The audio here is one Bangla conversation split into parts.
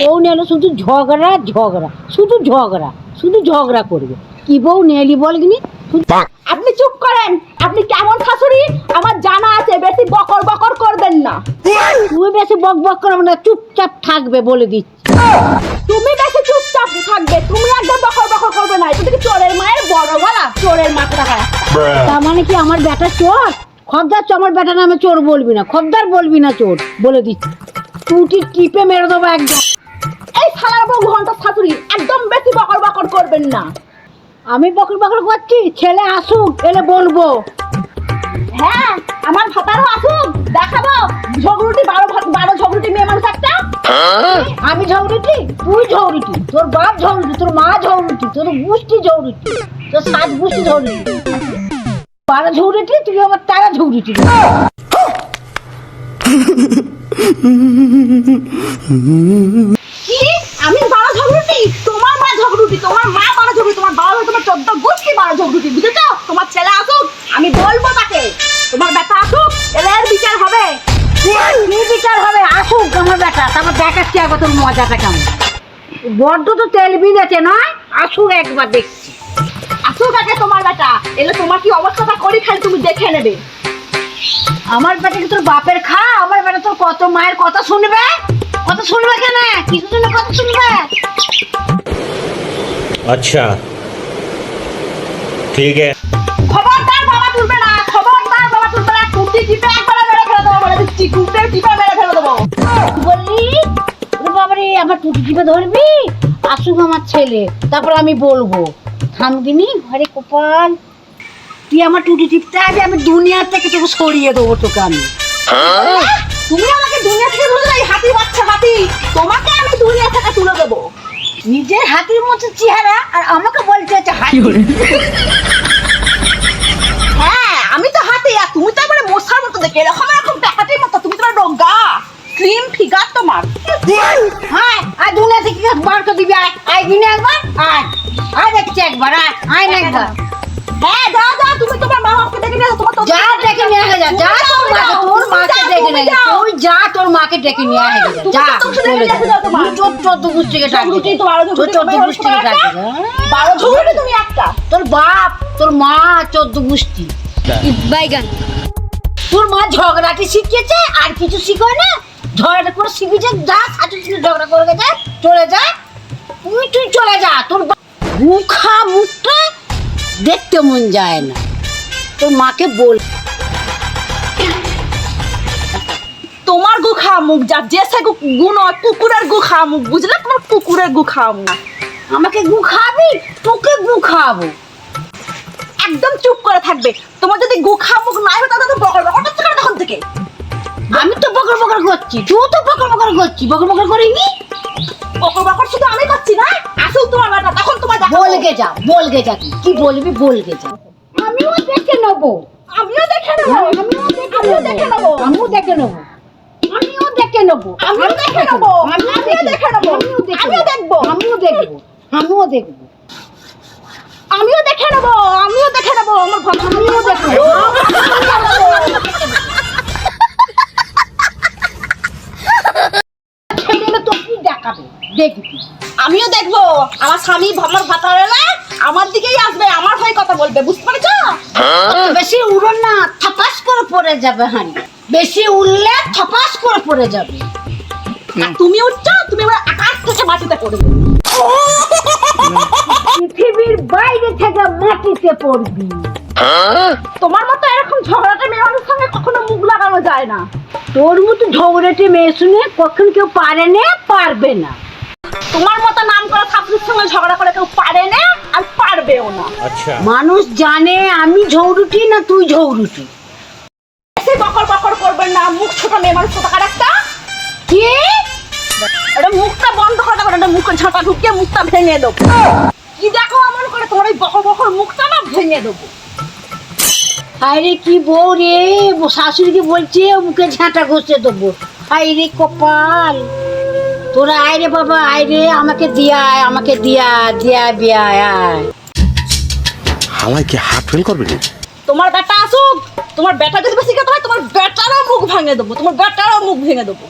বউ নিয়ে শুধু ঝগড়া ঝগড়া, শুধু ঝগড়া, শুধু ঝগড়া করবে। কি বউ নিয়ে বলগিনি? আপনি চুপ করেন। আপনি কেমন শাশুড়ি আমার জানা আছে, বেশি বকর বকর করবেন না। তুই বেশি বক বক করবে না, চুপচাপ থাকবে বলে দিচ্ছি। তুমি বেশি চুপচাপ থাকবে, তুমি একদম বকর বকর করবে না। এটা কি চোরের মায়ের বড় গলা, চোরের মাথা খারাপ। তার মানে কি আমার বেটা চোর? খদ্দার আমার বেটা নামে চোর বলবি না, খদ্দার বলবি না চোর, বলে দিচ্ছি। তুই টিপে মেরে দেবো একদম। এই শালার বউ ঘন্টা শাশুড়ি, একদম বেশি বকর বকর করবেন না। আমি বকর বকর করছি? ছেলে আসুক, এলে বলবো। হ্যাঁ, আমার ভাতারও আসুক, দেখাবো ঝগড়ুটি। 12 ঝগড়ুটি মেয়ে মানুষ একটা। আমি ঝগড়ুটি? তুই ঝগড়ুটি, তোর বাপ ঝগড়ুটি, তোর মা ঝগড়ুটি, তোর গোষ্ঠী ঝগড়ুটি, তোর 7 গোষ্ঠী ঝগড়ুটি। 12 ঝগড়ুটি, তুই আমার 13 ঝগড়ুটি। কি? আমি 12 ঝগড়ুটি? তোমার মা ঝগড়ুটি, তোমার মা 12 ঝগড়ুটি, তোমার বাবা তোমার 14 গোষ্ঠী 12 ঝগড়ুটি, বুঝেছো? তোমার ছেলে আসুক, আমি বলবো তাকে। তোমার বেটা আসুক, এর বিচার হবে। কি বিচার হবে? আসুক আমার বেটা, তারপর দেখাচ্ছি একবার তোর মজাটা কেমন। বড্ড তো তেল বিঁধেছে নয়? আসুক একবার, দেখছি। আসুক আগে তোমার বেটা, এলে তোমার কি অবস্থাটা করি খালি তুমি দেখে নেবে। আমার বেটা কি তোর বাপের খা? আমার বেটা তোর কত মায়ের কথা শুনবে? কথা শুনবে কেন? কিছু জন্য কথা শুনবে? अच्छा ठीक है। খবরদার বাবা তুলবে না, খবরদার বাবা তুলবে না। কুটি টিপে একবার মেরে ফেলে দেবো বলে দিচ্ছি, কুটে টিপে মেরে ফেলে দেবো। বললি বাবারে আমার টুটি টিপে ধরবি? আসুক আমার ছেলে, তারপর আমি বলবো। থামবিনি ঘরে কপাল, তুই আমার টুটি টিপতে আগে আমি দুনিয়া থেকে তোকে সরিয়ে দেবো তোকে আমি। তুমি আমাকে দুনিয়া থেকে তুলে দেবে? হাতি বাচ্চা হাতি, তোমাকে আমি দুনিয়া থেকে তুলে দেবো। নিজের হাতির মতো চেহারা আর আমাকে বলতে হচ্ছে হাতি। হ্যাঁ, আমি তো হাতি, আর তুমি তো একবারে মশার মতো দেখে, এরকম এরকম হাতির মতো। তুমি তোমার রোগা স্লিম ফিগার তোমার। হ্যাঁ, আর দুনিয়া থেকে বার করে দিবি। আয় আয় দিনে একবার, আয় আয় দেখছি একবার, আয় আয় না একবার। হ্যাঁ, যা যা, তুমি তোমার মা বাবাকে ডেকে নিয়ে তোমার যা ডেকে নিয়ে আয়, যা যা তোর মাকে, তোর মাকে ডেকে নিয়ে আয়। তুই যা তোর মাকে ডেকে নিয়ে আয়, যা চলে যা। তুই 14 গোষ্ঠীকে ডাকবি, তোর 14 গোষ্ঠীকে ডাকবি। 12 ঝগড়ুটি তুমি একটা। তোর বাপ তোর মা 14 গোষ্ঠী বাইগান। তোর মা ঝগড়াটি শিখিয়েছে, আর কিছু শিখোয় না। ঝগড়াটা করে শিখেছে, যা শাশুড়ি ছিল ঝগড়া করে গেছে, চলে যা। তুই চলে যা। তোর মুখা মুখটা দেখতে মন যায় না। তোর মাকে বল। তোমার গু খাওয়া মুখ যা, যে সে গু নয়, কুকুরের গু খাওয়া মুখ, বুঝলে? তোমার কুকুরের গু খাওয়া মুখ। আমাকে গু খাবি? তোকে গু খাবো। একদম চুপ করে থাকবে। তোমার যদি গু খাওয়া মুখ নাই হতো তাহলে বকর বকর করতে করে তখন থেকে। আমি তো বকর বকর করছি, তুই তো বকর বকর করছি। বকর বকর করিনি? বকর বকর শুধু আমি করছি না, আসুক তোমার বেটা, তখন তোমার দেখা। বলগে যা, বলগে যা, তুই কি বলবি বলগে যা। আমিও দেখে নেবো, আমিও দেখে নেবো, আমিও দেখে আমিও নেবো, দেখে নেবো, আমিও দেখে নেবো, আমিও দেখে নেবো, আমিও দেখে নেবো, আমিও আমিও দেখে নেবো, আমিও দেখবো, আমিও দেখবো, আমিও দেখবো, আমিও দেখে নেবো, আমিও দেখে নেবো, আমার ঘর আমিও দেখে নেবো। ছেলে তো কি দেখাবে দেখবি। আমিও দেখবো। আমার স্বামী আমার ভাতার এলে আমার দিকেই আসবে, আমার হয়ে কথা বলবে, বুঝতে পেরেছো? বেশি উড়ো না, থপাস করে পড়ে যাবে হাঁড়ি। বেশি উড়লে থপাস করে পড়ে যাবে। আর তুমি উঠছো, তুমি এবার আকাশ থেকে মাটিতে পড়বে। পৃথিবীর বাইরে থেকে মাটিতে পড়বি। তোমার মতো এরকম ঝগড়াটে মেয়ে মানুষের সঙ্গে কখনো মুখ লাগানো যায় না। তোর মতো ঝগড়াটে মেয়ে শুনে কখন কেউ পারে না, পারবে না। তোমার মতো নাম করা ছাত্রীর সঙ্গে ঝগড়া করে কেউ পারে না, আর পারবেও না। अच्छा মানুষ জানে আমি ঝৌরুটি না তুই ঝৌরুটি। বেশি বকর বকর করবেন না, মুখ ছোট মেয়ে মানুষ কোথাকার একটা। কি? এটা মুখটা বন্ধ করে দেবো, এটা মুখে ঝাঁটা ঢুকিয়ে মুখটা ভেঙে দেবো। কি দেখো এমন করে, তোমার ওই বকর বকর মুখটা না ভেঙে দেবো। আরে কি বউ রে, শাশুড়িকে বলছে মুখে ঝাঁটা ঘষে দেবো। আরে কপাল, তোরা আয় রে বাবা, আয় রে, আমাকে দিয়া আয়, আমাকে দিয়া দিয়া বিয়া আয়। হালাই কি হাত ফেল করবে না? তোমার বেটা আসুক, তোমার বেটা যদি বেশি কথা হয় তোমার বেটারও মুখ ভেঙে দেবো, তোমার বেটারও মুখ ভেঙে দেবো।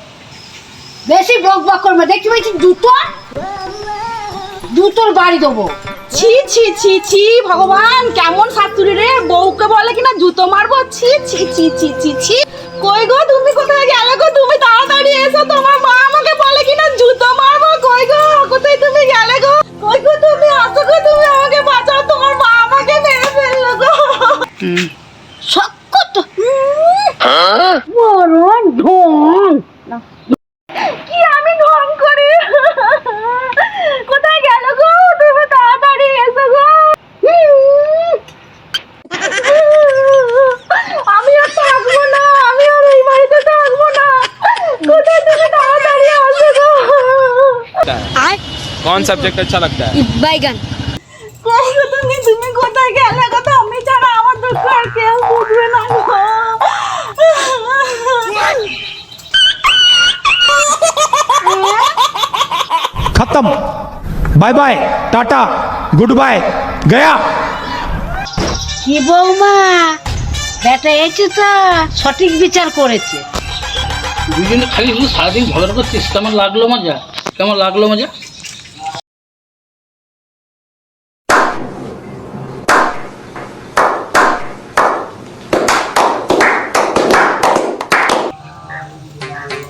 বেশি বক বক করবে, দেখতে পাচ্ছি জুতোর বাড়ি দেবো। ছি ছি ছি ছি, ভগবান কেমন শাশুড়ি রে, বউকে বলে কিনা জুতো মারবো। ছি ছি ছি ছি ছি ছি। কই গো তুমি কোথায় গেলে গো? তুমি তাড়াতাড়ি এসো, তোমার মা আমাকে বলে কিনা জুতো মারবো। কই গো, কোথায় তুমি গেলে গো? কই গো তুমি, আসো গো, তুমি আমাকে বাঁচাও, তোমার মা আমাকে মেরে ফেললো গো। সক্ষত মরণ ঢং। কি আমি ঢং করি? কোথায় গেল গো? তুমি তাড়াতাড়ি এসো গো। আমি আর থাকবো না, আমি আর এই বাড়িতে থাকবো না। কোথায় তুমি, তাড়াতাড়ি আসো গো। আয় कौन सब्जेक्ट अच्छा लगता है? বাইগান। কই গো তুমি কোথায় গেলে গো? আমি ছাড়া আমার দুঃখ আর কেউ বুঝবে না গো। खत्म। Bye bye, tata, good bye, गया। কি বৌমা, বেটা এসে তো সঠিক বিচার করেছে। দুজনে খালি শুধু সারাদিন ঝগড়া করছিস, কেমন লাগলো মজা? কেমন লাগলো মজা?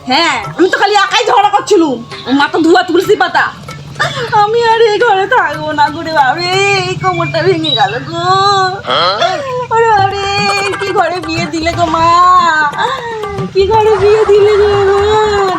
হ্যাঁ, আমি তো খালি একাই ঝগড়া করছিলুম, ও মা তো ধোয়া তুলসী পাতা। আমি আর এই ঘরে থাকবো না করে বাবরে, এই কোমরটা ভেঙে গেল গো। আরে আরে, কি ঘরে বিয়ে দিলে গো মা, কি ঘরে বিয়ে দিলে গো আমার।